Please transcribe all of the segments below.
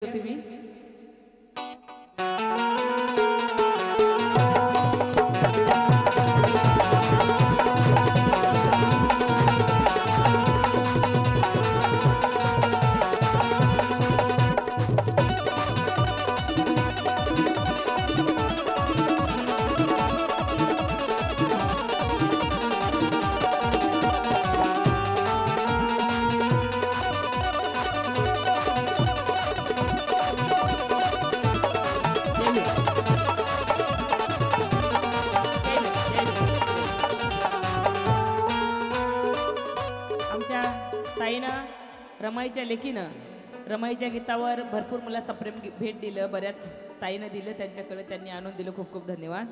होती मी ताईनं रमाईच्या लेकीनं रमाईच्या गीतावर भरपूर मला सप्रेम भेट दिलं, बऱ्याच ताईनं दिलं, त्यांच्याकडे त्यांनी आणून दिलं. खूप खूप धन्यवाद.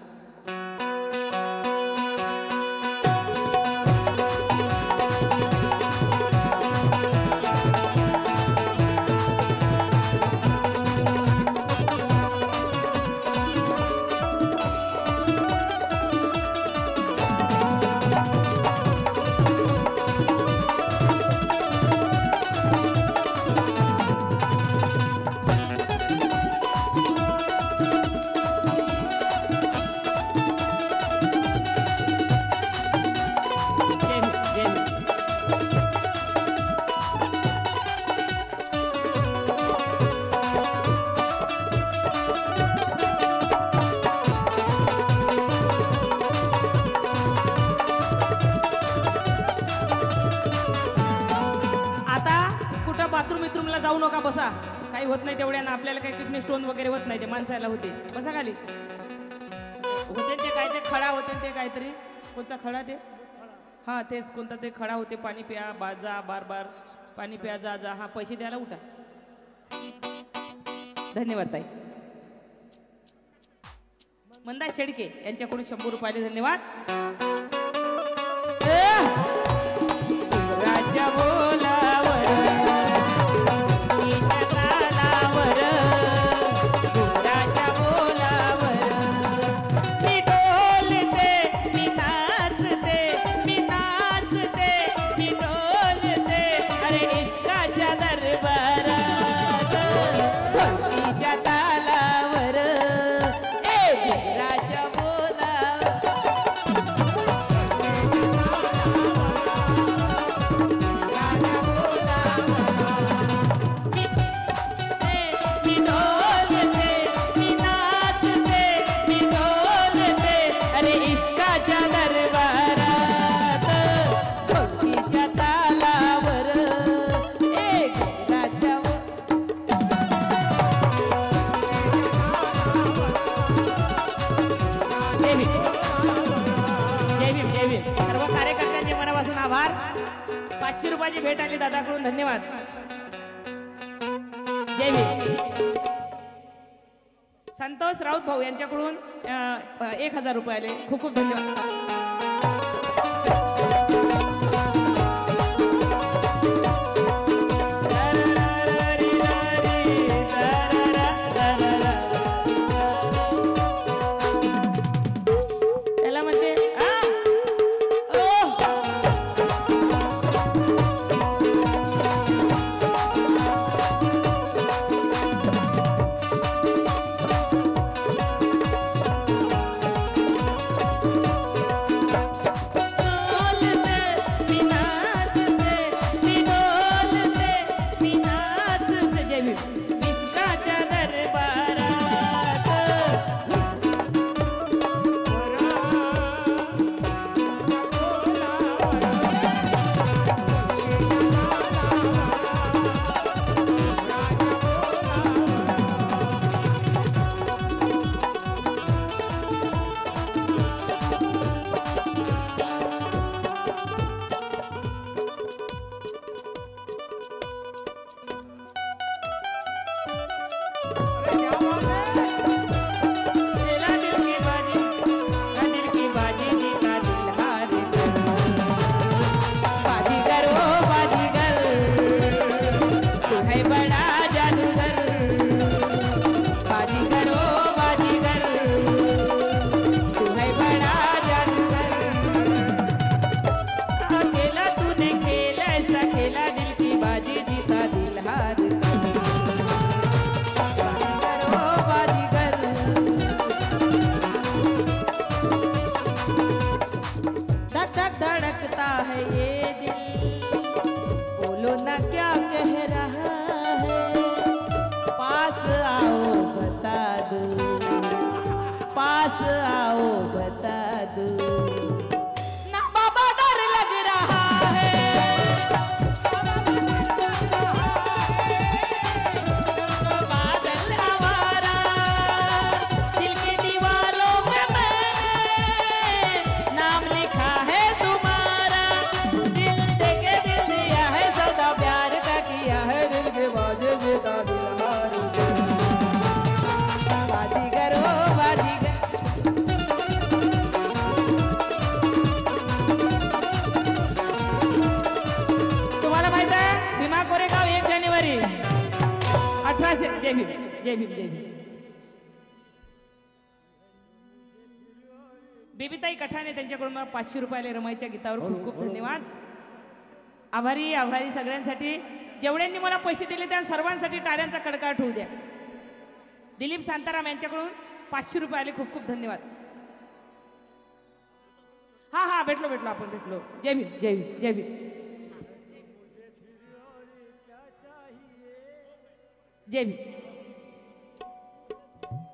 बाथरूमला जाऊ नका, बसा. काही होत नाही तेवढ्यानं, आपल्याला काही किडनी स्टोन वगैरे होत नाही, ते माणसाला होते. बसा खाली. होते ते काय, ते खडा होते ते काहीतरी. कोणता खडा ते? हां तेच, कोणता ते खडा होते. पाणी प्या, बाजा बार बार पाणी प्या, जा जा. हां पैसे द्यायला उठा. धन्यवाद ताई. मंदा शेडके यांच्याकडून 100 रुपये धन्यवाद. राजा बोलावर सर्व कार्यकर्त्यांचे मनापासून आभार. 500 रुपयाची भेट आली दादाकडून, धन्यवाद. जय भीम. संतोष राऊत भाऊ यांच्याकडून 1000 रुपये आले. खूप खूप धन्यवाद. जय भीम जय भीम. बेबीताई कठाणे त्यांच्याकडून मला 500 रुपये रमाईच्या गीतावर खूप खूप धन्यवाद. आभारी आभारी सगळ्यांसाठी. जेवढ्यांनी मला पैसे दिले त्या सर्वांसाठी टाळ्यांचा कडकडाट होऊ द्या. दिलीप शांताराम यांच्याकडून 500 रुपये आले, खूप खूप धन्यवाद. हा भेटलो आपण भेटलो. जय भीम जय भीम जय भीम जय भीम.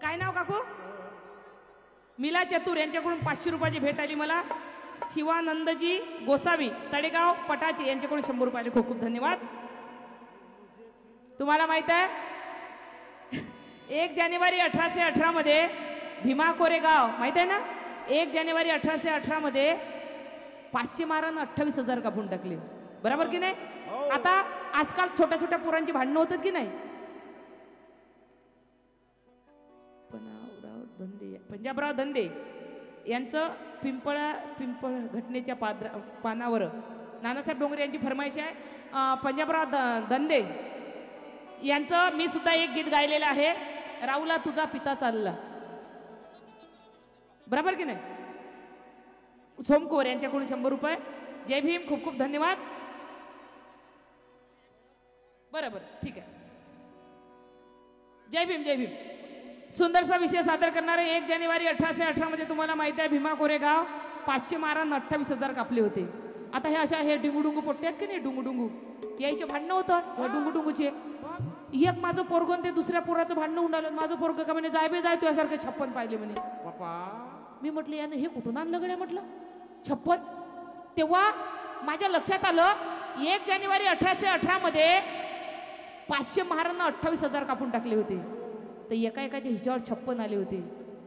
काय नाव काकू? मिला चतुर यांच्याकडून 500 रुपयाची भेट आली मला. शिवानंदजी गोसावी तळेगाव पटाचे यांच्याकडून 100 रुपये आले, खूप खूप धन्यवाद. तुम्हाला माहित आहे 1 जानेवारी 1818 मध्ये भीमा कोरेगाव माहित आहे ना? 1 जानेवारी 1818 मध्ये 500 मारानं 28,000 कापून टाकले. बरोबर की नाही? आता आजकाल छोट्या छोट्या पोरांची भांडणं होतात की नाही? पंजाबराव धंदे यांचं पिंपळ घटनेच्या पानावर नानासाहेब डोंगरे यांची फरमाईश आहे. पंजाबराव धंदे यांचं मी सुद्धा एक गीत गायलेलं आहे. राहुला तुझा पिता चालला. बरोबर की नाही? सोमकुवर यांच्याकडून 100 रुपये. जय भीम, खूप खूप धन्यवाद. बरोबर ठीक आहे. जय भीम जय भीम. सुंदरसा विषय सादर करणारे 1 जानेवारी 1818 मध्ये तुम्हाला माहिती आहे भीमा कोरेगाव 500 मारांना 28,000 कापले होते. आता हे अशा हे डिंगुडुंगू पोट्टे आहेत की नाही? डुंगुडुंगू यायचे भांडणं होतं. या डुंगुडुंगूचे एक माझं पोरगण ते दुसऱ्या पोराचं भांडणं उडालं. माझं पोरग का म्हणे जाय तुझ्यासारखे 56 पाहिले म्हणे. मी म्हटलं यानं हे कुठून आणलं गड्या म्हटलं 56. तेव्हा माझ्या लक्षात आलं 1 जानेवारी 1818 मध्ये 500 महारांना 28,000 कापून टाकले होते. तर एकाच्या हिच्यावर 56 आले होते.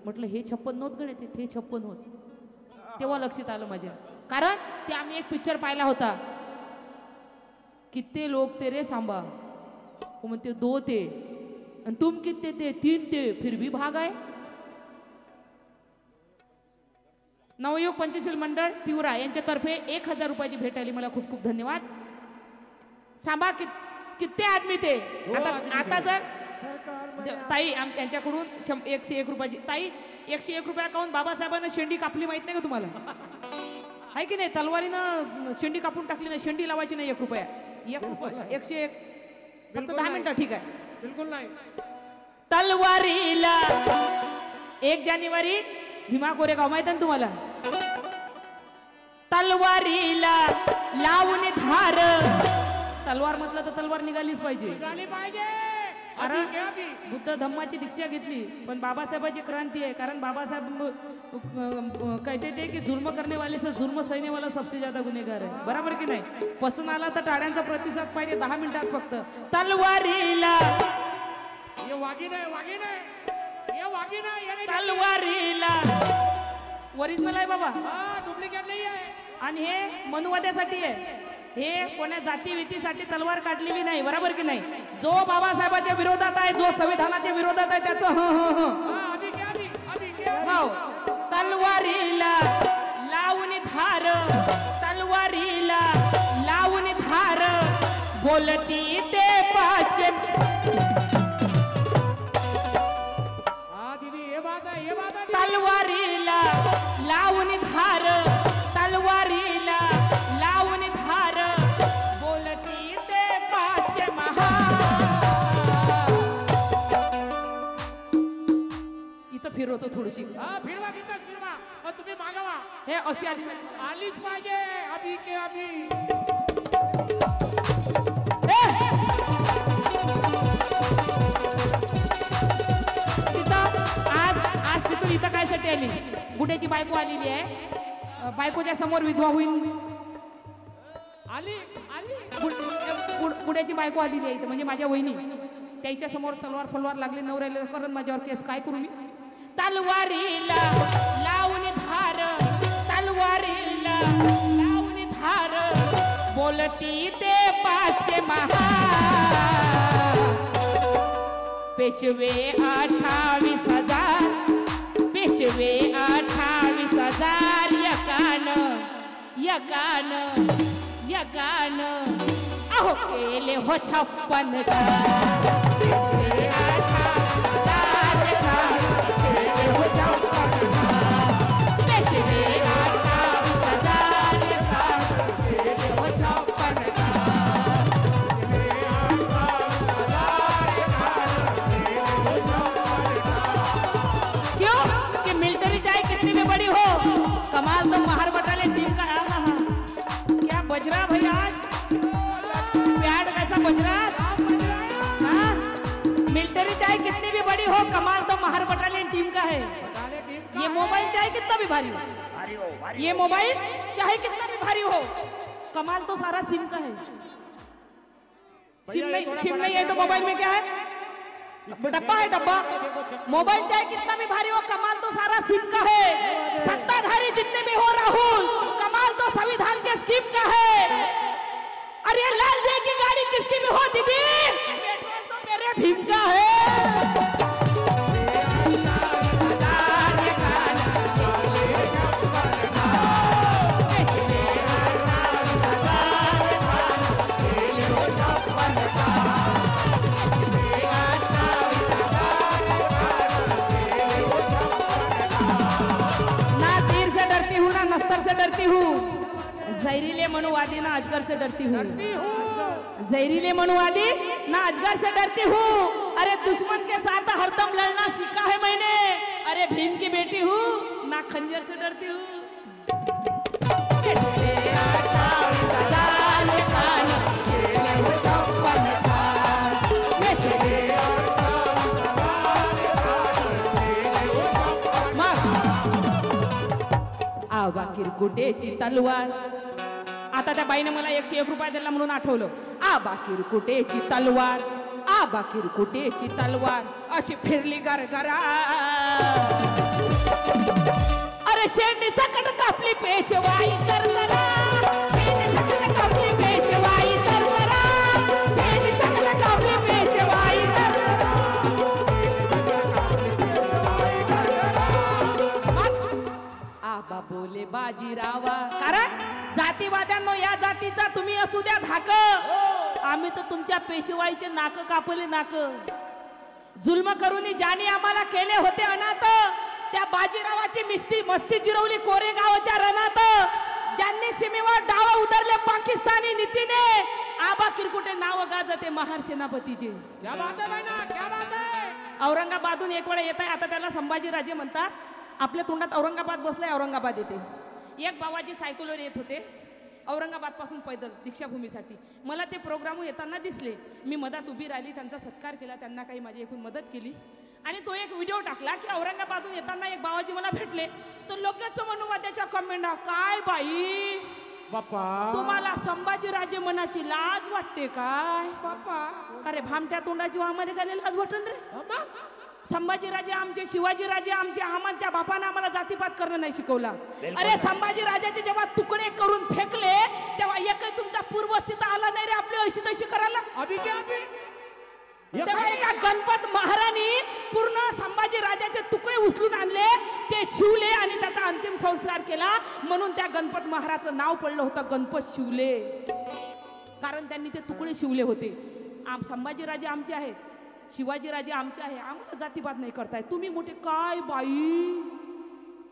म्हटलं हे 56 नव्हत गड्या, ते 56 होत. तेव्हा लक्षात आलं माझ्या. कारण ते आम्ही एक पिक्चर पाहिला होता, कितने लोग तेरे सांबा, वो म्हणते 2 थे आणि तुम कितने थे? 3 थे, फिर भी भाग आए. नवयुग पंचशील मंडळ तिवरा यांच्यातर्फे 1,000 रुपयाची भेट आली मला, खूप खूप धन्यवाद. सांबा कितने आदमी थे? आता जर ताई यांच्याकडून 101 रुपयाची. ताई 101 रुपया काऊन बाबासाहेबांना शेंडी कापली माहित नाही का तुम्हाला? आहे की नाही? तलवारीनं शेंडी कापून टाकली नाही. शेंडी लावायची नाही 1 रुपया. 1 रुपया 101. फक्त 10 मिनिटं. ठीक आहे. बिलकुल नाही. तलवारीला 1 जानेवारी भीमा कोरेगाव माहित आहे तुम्हाला? तलवारीला लावून धार. तलवार म्हटलं तर तलवार निघालीच पाहिजे. कारण बुद्ध धम्माची दीक्षा घेतली, पण बाबासाहेबांची क्रांती आहे. कारण बाबासाहेब कहते थे की जुल्म करने वाले से जुल्म सहने वाला सबसे ज्यादा गुन्हेगार आहे. बरोबर की नाही? पसंत आला तर टाळ्यांचा प्रतिसाद पाहिजे. 10 मिनिटात फक्त. तलवारीला तलवारीला ओरिजिनल आहे बाबा, डुप्लिकेट नाही आहे. आणि हे मनुवाद्यासाठी आहे. हे कोण्या जातीवितीसाठी तलवार काढलेली नाही. बरोबर की नाही? जो बाबासाहेबांच्या विरोधात आहे, जो संविधानाच्या विरोधात आहे त्याचं हो. तलवारीला लावून धार, तलवारीला लावून धार, बोलती ते पाशे. तलवारीला लावून धार, तलवारीला लावून धार, बोलती ते पाशे महा. इथं फिरवतो थोडीशी. फिरवा फिरवा. तुम्ही मागावा. हे अशी आलीच पाहिजे. अभी के अभी. आज तिथून इथं काय साठी आली? गुड्याची बायको आलेली आहे. बायकोच्या समोर विधवा होईल. गुड्याची बायको आलेली आहे इथं, म्हणजे माझ्या वहिनी. त्याच्या समोर तलवार फलवार लागली. नवऱ्याला करत माझ्यावर केस. काय करू मी? तलवारीला लावून धार, तलवारीला लावून धार, बोलती ते पाशे महा. पेशवे 28,000, पेशवे 28,000, यकान अहो केले हो 56. तेरी चाहे कितनी भी बड़ी हो, कमाल तो महार बटालियन टीम का है। बटालियन टीम का ये मोबाइल चाहे कितना भी भारी हो, ये मोबाइल चाहे कितना भी भारी हो, कमाल तो सारा सिम का है। सिम नहीं है तो मोबाइल में क्या है? डब्बा है, डब्बा। मोबाइल चाहे कितना भी भारी हो, कमाल तो सारा सिम का है। सत्ताधारी जितने भी हो राहुल, कमाल तो संविधान के स्कीम का है। अरे लाल जी की गाड़ी किसकी भी हो दीदी, पेट्रोल तो मेरे भीम का है। से डरती हूँ, जहरीले मनुवादी ना अजगर से डरती हूँ। जहरीले मनुवादी ना अजगर से डरती हूँ। अरे दुश्मन के साथ हरदम लड़ना सीखा है मैंने। अरे भीम की बेटी हूँ ना खंजर से डरती हूँ। आबा किरकुटेची तलवार, आता त्या बाईने मला 101 रुपये दिला म्हणून आठवलं। आबा किरकुटेची तलवार, आबा किरकुटेची तलवार अशी फिरली गरगरा। अरे शेंडी सकट कापली पेशवाई गरगरा, शेंडी सकट कापली पेशवाई गरगरा, शेंडी सकट कापली पेशवाई गरगरा। आबा बोले बाजीरावा, कारण जातीवाद्यांनो या जातीचा तुम्ही असू द्या धाक, आम्ही तर तुमच्या पेशवाईचे नाक कापले नाक। जुल्म करून ज्याने आम्हाला केले होते अनाथ, त्या बाजीरावाची मस्ती जिरवली कोरेगावच्या रणात। ज्यांनी सीमेवर डाव उतरले पाकिस्तानी नीतीने, आबा किरकुटे नाव गाजते महार सेनापतीचे। क्या बात है बहना, क्या बात है। औरंगाबादून एक वेळा येत आहे, आता त्याला संभाजी राजे म्हणतात। आपल्या तोंडात औरंगाबाद बसलाय, औरंगाबाद येते। एक बाबाजी सायकलवर येत होते औरंगाबाद पासून पैदल दीक्षाभूमीसाठी। मला ते प्रोग्राम येताना दिसले, मी मधात उभी राहिली, त्यांचा सत्कार केला, त्यांना काही माझी एकूण मदत केली आणि तो एक व्हिडिओ टाकला की औरंगाबादून येताना एक बाबाजी मला भेटले। तर लोकच मनुवाद्याच्या कमेंट, काय बाई बाप्पा तुम्हाला संभाजी राजे मनाची लाज वाटते काय? बाप्पा अरे भामट्या तोंडाची आम्हाला काय लाज वाटन रे? संभाजी राजे आमचे, शिवाजी राजे आमचे, आमच्या बापाने आम्हाला जातीपात करणं नाही शिकवला। अरे संभाजी राजाचे जेव्हा तुकडे करून फेकले तेव्हा एकही तुमचा पूर्वस्थित आला नाही रे आपली अशी तशी करायला। अभी क्या अभी तेव्हा एका गणपत महाराणी पूर्ण संभाजी राजाचे तुकडे उचलून आणले, ते शिवले आणि त्याचा अंतिम संस्कार केला, म्हणून त्या गणपत महाराजाचं नाव पडलं होतं गणपत शिवले, कारण त्यांनी ते तुकडे शिवले होते। संभाजी राजे आमचे आहेत, शिवाजी राजे आमचे आहे, आम्हाला जातीपात नाही करताय तुम्ही। मोठे काय बाई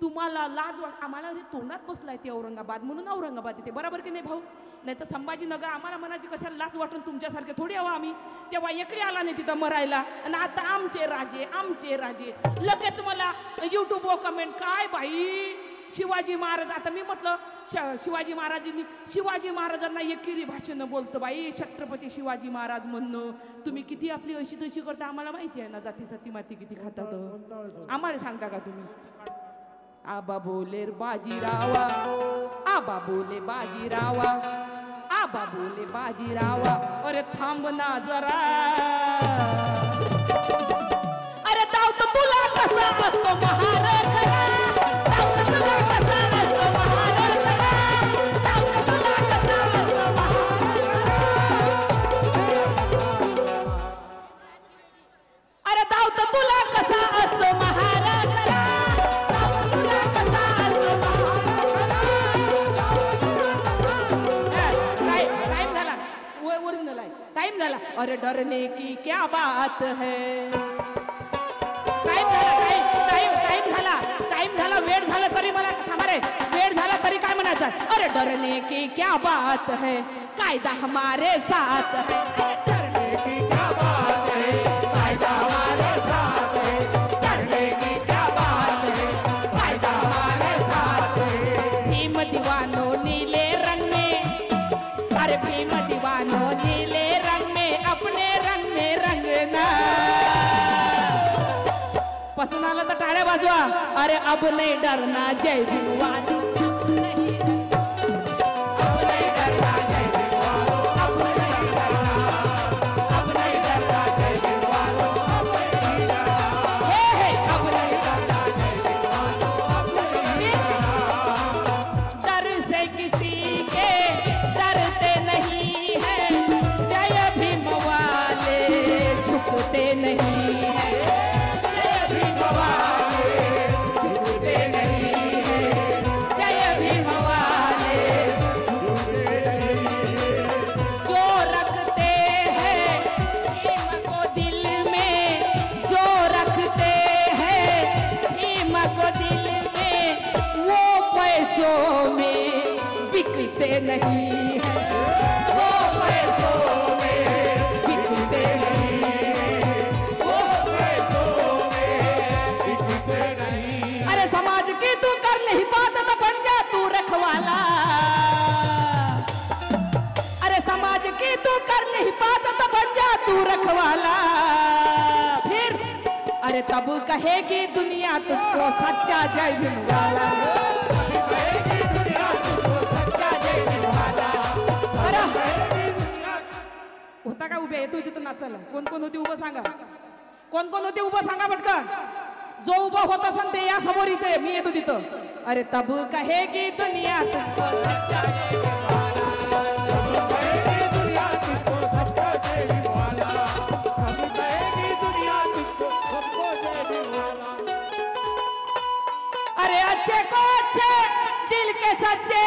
तुम्हाला लाज वाट, आम्हाला तोंडात बसलाय ते औरंगाबाद म्हणून औरंगाबाद येते, बरोबर की नाही भाऊ? नाही तर संभाजीनगर आम्हाला मनाची कशाला लाज वाटून तुमच्यासारखे थोडी हवा आम्ही। तेव्हा एकही आला नाही तिथं मरायला, आणि आता आमचे राजे आमचे राजे। लगेच मला युट्यूबवर कमेंट, काय बाई शिवाजी महाराज, आता मी म्हटलं शिवाजी महाराजांना एकेरी भाषेनं बोलतं बाई, छत्रपती शिवाजी महाराज म्हणणं। तुम्ही किती आपली अशी तशी करता आम्हाला माहिती आहे ना, जातीसाठी माती किती खातात, आम्हाला सांगता का तुम्ही? आबा बोले बाजीरावा, आबा बोले बाजीरावा, आबा बोले बाजीरावा, अरे थांब ना जरा, अरे दाव तर तुला कसा असतो महार खरा, दाव तर तुला कसा असतो महार खरा, दाव तर तुला कसा असतो महार, अरे दाव तर तुला कसा असतो महार खरा, दाव तर तुला कसा असतो महार। टाइम झाला, ओरिजिनल आहे, टाइम झाला। अरे डरने की क्या बात है, टाइम झाला, वेळ झाला तरी मला थांबा रे, वेळ झाला तरी काय म्हणायचं? अरे डरने की क्या बात है, कायदा हमारे साथ है, डरने की क्या बात है, कायदा हमारे साथ है, डरने की क्या बात है, कायदा हमारे साथ है। भीम दीवानो नीले रंग में, अरे भीम दीवानो नीले रंग में अपने रंग में रंगना। वाजवा. अरे अब नहीं डरना जय भीम वालों. नहीं है वो पैसों में बिकते नहीं, वो पैसों में बिकते नहीं. अरे समाज की तू कर ले हिफाजत, बन जा तू रखवाला. अरे समाज की तू कर ले हिफाजत, बन जा तू रखवाला. फिर अरे तब कहेगी दुनिया तुझको सच्चा जय भीम वाला. होता का उभे येतो तिथं नाचायला? कोण कोण होती उभं सांगा, कोण कोण होते उभं सांगा पटकन. जो उभा होता सांग ते या समोर इथे, मी येतो तिथं. अरे तब कहेगी दुनिया तुझको सच्चा जय भीम वाला. अरे अच्छे को अच्छे दिल के सच्चे.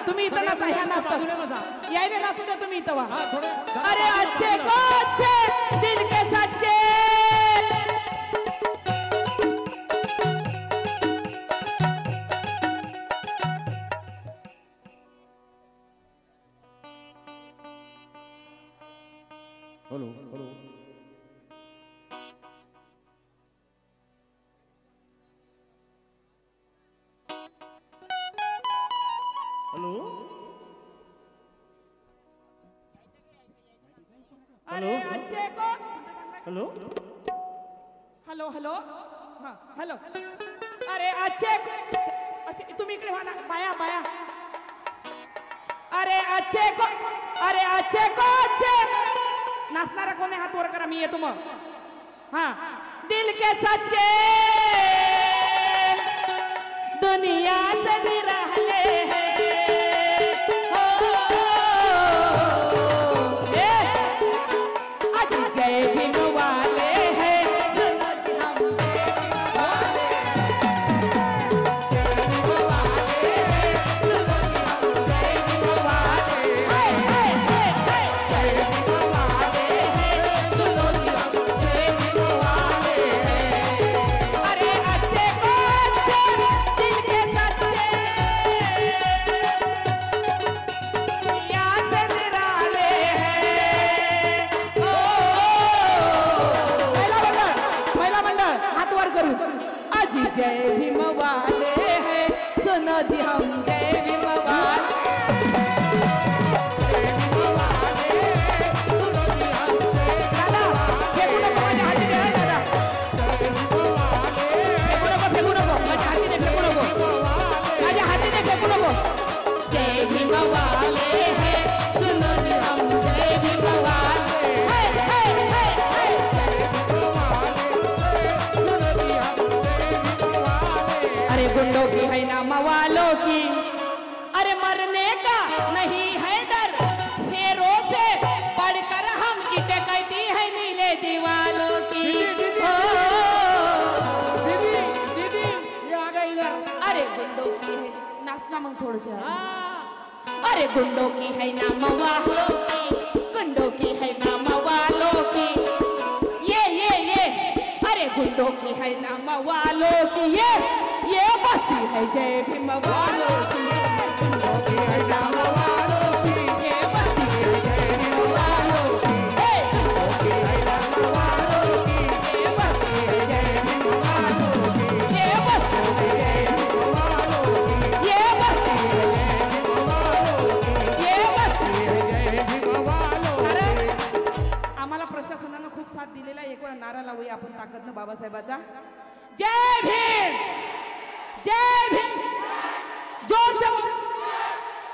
तुम्ही इथं नाचा, ह्या नाचतात यायले नाचू द्या तुम्ही इथं वा. अरे अच्छे को अच्छे दिल के सच्चे. हेलो हेलो हेलो अरे अच्छे को हेलो हेलो हेलो हां हेलो. अरे अच्छे तुम्ही इकडे व्हा ना, बाया बाया. अरे अच्छे को अच्छे नाचणारा कोणी हात वर करा, मी येतो मग. हां दिल के सच्चे दुनिया से निराले हैं. जय भीम वाले हैं सुनो जी हम वाले. जय भीम वाले हैं सुनो जी हम जय भीम वाले. जय भीम वाले हैं सुनो जी हम जय भीम वाले. अरे अच्छे को अच्छे दिल के सच्चे दुनिया से निराले हैं. अजी जय भीम वाले हैं सुनो जी हम जय भीम वाले. जय भीम वाले हैं सुनो जी हम जय. दादा फेकू नको माझ्या हाती दे. दादा फेकू नको माझ्या हाती दे. फेकू नको माझ्या हाती दे. फेकू नको. जय भीम वाले हैं सुनो जी हम जय भीम वाले. अरे गुंडों की है ना मवालों की. अरे मरने का नहीं है डर, शेरों से बढ़कर हम की डकैती है नीले दीवालों की. दीदी दीदी ये आ गए इधर. अरे गुंडों की है नाचना मग थोडं. अरे गुंडों की है ना मवालों की, गुंडों की है ना मवालों की. ये अरे गुंडों की है ना मवालों की. ये बस्ती है जय भीम वालों की. गुंडों की है ना मवालों की. ये बस्ती है जय भीम वालों की. गुंडों की है ना मवालों की. ये प्रशासनानं खूप साथ दिलेला आहे. एक वेळा नारा लावूया आपण ताकदनं बाबासाहेबाचा. जय भीम, जय भीम, जोर से बोल,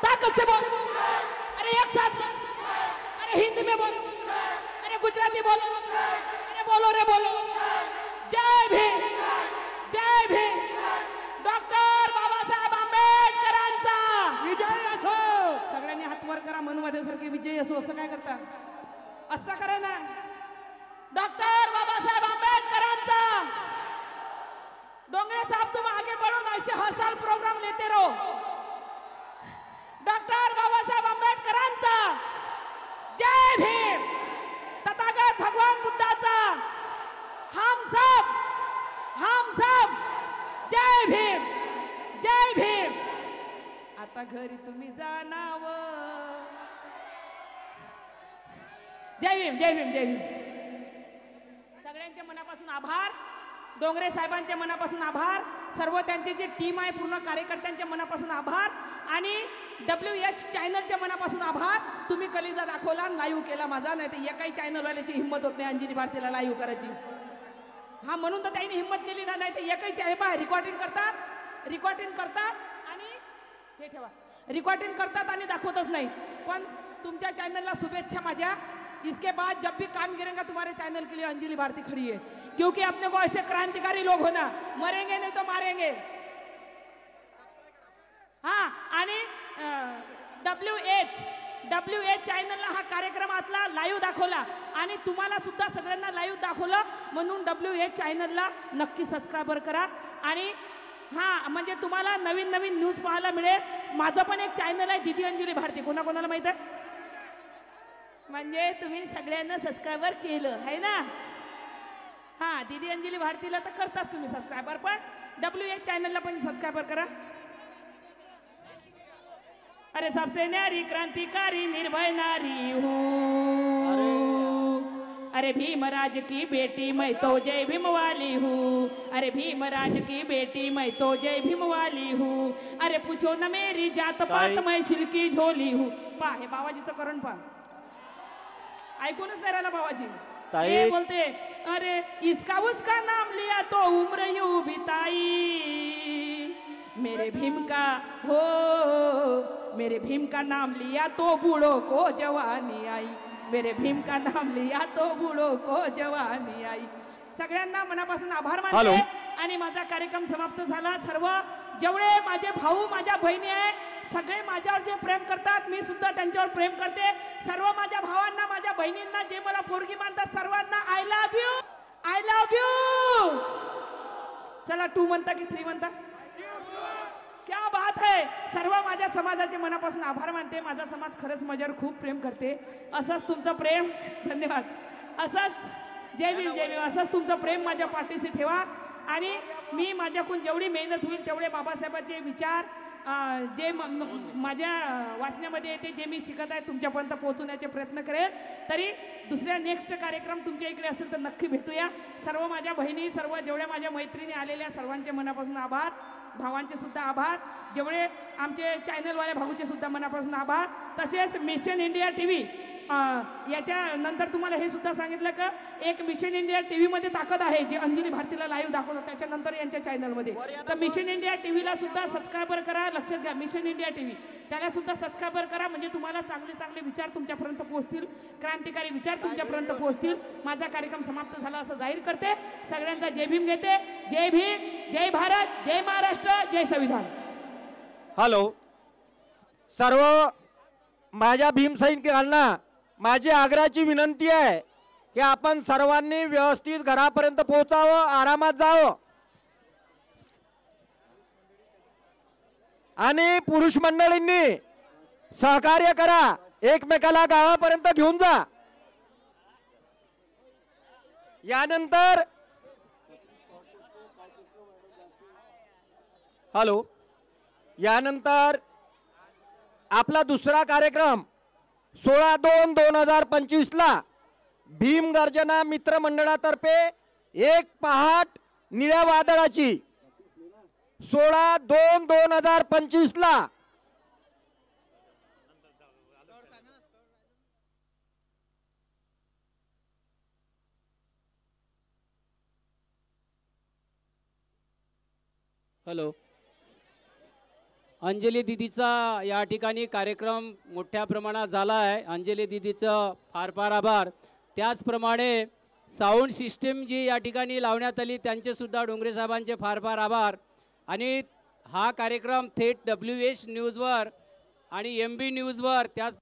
ताकत से बोल, अरे एक साथ, अरे हिंदी में बोलो, अरे गुजराती बोलो, अरे बोलो रे बोलो. जय भीम, जय भीम. डॉक्टर बाबासाहेब आंबेडकरांचा विजय असो. सगळ्यांनी हात वर करा. मनवाद्यासारखे विजय असो. असं काय करता? असं करा ना. डॉक्टर बाबासाहेब आंबेडकरांचा. डोंगरे साहब तुम आगे बढ़ो ना, ऐसे हर साल प्रोग्राम लेते रहो. डॉक्टर बाबासाहेब आंबेडकरांचा. जय भीम. तथागत भगवान बुद्धाचा. हम सब जय भीम, जय भीम. आता घरी तुम्ही जाणावं. जय भीम, जय भीम, जय भीम. सगळ्यांच्या मनापासून आभार. डोंगरे साहेबांच्या मनापासून आभार. सर्व त्यांचे जे टीम आहे पूर्ण कार्यकर्त्यांच्या मनापासून आभार. आणि WH चॅनलच्या मनापासून आभार. तुम्ही कलिजा दाखवला, लाईव्ह केला माझा. नाही तर एकाही चॅनलवाल्याची हिंमत होत नाही अंजनी भारतीला लाईव्ह करायची. हा म्हणून तर त्यांनी हिंमत केली ना. नाही तर एकही चॅनल रेकॉर्डिंग करतात आणि हे ठेवा, रेकॉर्डिंग करतात आणि दाखवतच नाही. पण तुमच्या चॅनलला शुभेच्छा माझ्या. इसके बाद जब भी काम गिरेगा तुम्हारे चैनल के लिए अंजलि भारती खड़ी है, क्योंकि अपने को ऐसे क्रांतिकारी लोग होना. मरेंगे नहीं तो मारेंगे. हाँ. आणि WH चॅनलला हा कार्यक्रम आतला लाईव्ह दाखवला आणि तुम्हाला सुद्धा सगळ्यांना लाईव्ह दाखवलं. म्हणून WH चॅनलला नक्की सबस्क्राईबर करा. आणि हां, म्हणजे तुम्हाला नवीन नवीन न्यूज पाहायला मिळेल. माझं पण एक चॅनल आहे दीदी अंजली भारती. कोणाकोणाला माहित आहे? म्हणजे तुम्ही सगळ्यांना सबस्क्रायबर केलं आहे ना. हां, दीदी अंजली भारतीला तर करताच तुम्ही सबस्क्रायबर, पण WH चॅनलला पण सबस्क्रायबर करा. अरे सबसे न्यारी क्रांतिकारी निर्भय नारी हूँ. अरे भीमराज की बेटी मैं तो जय भीम वाली हूँ. अरे भीमराज की बेटी मैं तो जय भीम वाली हूँ. अरे पूछो न मेरी जात पात मैं शिल्की झोली हूँ. पा हे बाबाजीचं करण पा. ऐकूनच नाही राहिला बाबाजी. हे बोलते अरे इसका उसका नाम लिया तो उम्र यूं बिताई. मेरे भीम का हो, मेरे भीम का नाम लिया तो बूढ़ों को जवानी आई. मेरे भीम का नाम लिया तो बूढ़ों को जवानी आई. सगळ्यांना मनापासून आभार मानते. आणि माझा कार्यक्रम समाप्त झाला. सर्व जेवढे माझे भाऊ माझ्या बहिणी आहे सगळे माझ्यावर जे प्रेम करतात, मी सुद्धा त्यांच्यावर प्रेम करते. सर्व माझ्या भावांना, माझ्या बहिणींना, जे मला पोरगी मानतात सर्वांना I love you, I love you. चला 2 म्हणता की 3 म्हणता? क्या बात है. सर्व माझ्या समाजाचे मनापासून आभार मानते. माझा समाज खरंच माझ्यावर खूप प्रेम करते. असंच तुमचं प्रेम. धन्यवाद. असंच जय भीम, जय भीम. असंच तुमचं प्रेम माझ्या पाठीशी ठेवा. आणि मी माझ्याकडून जेवढी मेहनत होईल तेवढे बाबासाहेबांचे विचार जे माझ्या वाचण्यामध्ये येते, जे मी शिकत आहे तुमच्यापर्यंत पोहोचवण्याचे प्रयत्न करेल. तरी दुसऱ्या नेक्स्ट कार्यक्रम तुमच्या इकडे असेल तर नक्की भेटूया. सर्व माझ्या बहिणी, सर्व जेवढ्या माझ्या मैत्रिणी आलेल्या सर्वांचे मनापासून आभार. भावांचे सुद्धा आभार. जेवढे आमचे चॅनलवाल्या भाऊचे सुद्धा मनापासून आभार. तसेच मिशन इंडिया TV याच्यानंतर तुम्हाला हे सुद्धा सांगितलं का एक मिशन इंडिया TV मध्ये ताकद आहे, जे अंजली भारतीला लाईव्ह दाखवतात त्याच्यानंतर यांच्या चॅनलमध्ये. तर मिशन इंडिया TVला सुद्धा सबस्क्रायबर करा. लक्षात घ्या, मिशन इंडिया TV त्याला सुद्धा सबस्क्रायबर करा. म्हणजे तुम्हाला चांगले चांगले विचार तुमच्यापर्यंत पोहोचतील, क्रांतिकारी विचार तुमच्यापर्यंत पोहोचतील. माझा कार्यक्रम समाप्त झाला असं जाहीर करते. सगळ्यांचा जय भीम घेते. जय भीम, जय भारत, जय महाराष्ट्र, जय संविधान. हॅलो सर्व माझ्या भीम सैनिकांना माझी आग्रहाची विनंती आहे की आपण सर्वांनी व्यवस्थित घरापर्यंत पोहोचावं, आरामात जावं. आणि पुरुष मंडळींनी सहकार्य करा, एकमेकाला गावापर्यंत घेऊन जा. यानंतर हॅलो यानंतर आपला दुसरा कार्यक्रम 16/2/2025 ला भीम गर्जना मित्र मंडळातर्फे एक पहाट निळ्या वादळाची 16/2/2025 ला हॅलो. अंजली दीदीचा या ठिकाणी कार्यक्रम मोठ्या प्रमाणात झाला आहे. अंजली दीदीचं फार फार आभार. त्याचप्रमाणे साऊंड सिस्टीम जी या ठिकाणी लावण्यात आली त्यांचेसुद्धा डोंगरे साहेबांचे फार फार आभार. आणि हा कार्यक्रम थेट WH न्यूजवर आणि MB न्यूजवर त्याच